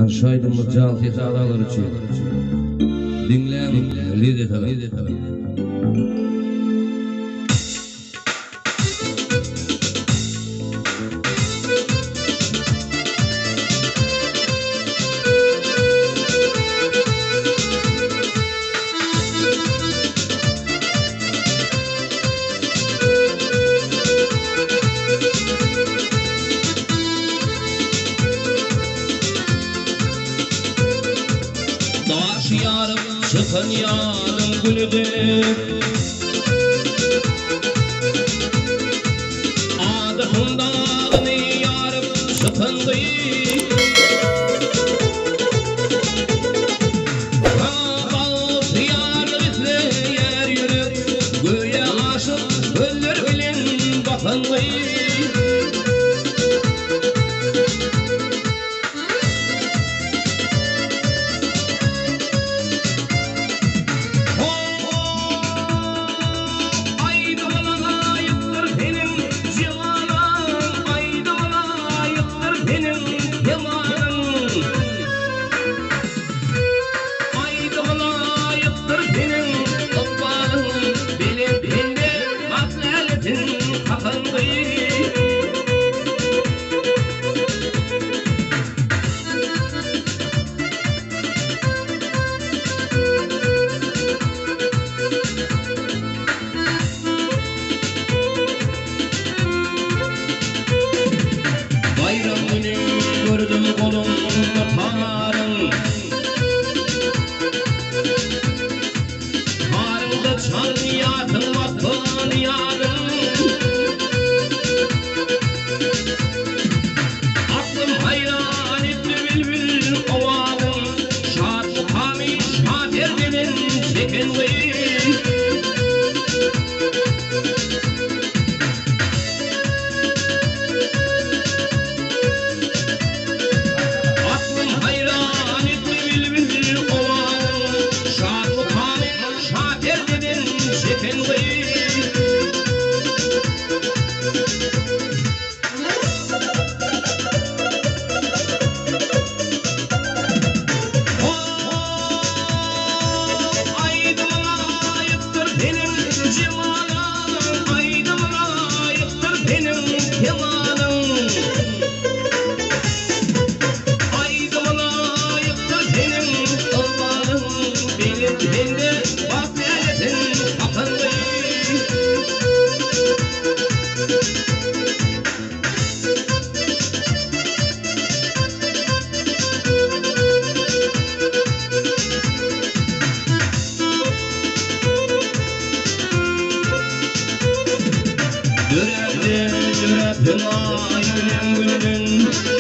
Aşaydın cal tedalar için. Dinleyen lidet tabi. Yarım çıkın yarım gülüdür Adımdağını yarım çıkın değil Bağlısı yarım izleyer yürür Göğe aşık öller bilin bakın değil Gördüm kolumda tarım Tarımda çal yatın vatan yarım Aklım hayran etti bülbül ovalım Şad mukami şad erdinin çekinliği Yüreğim yüreğim ayının gülünün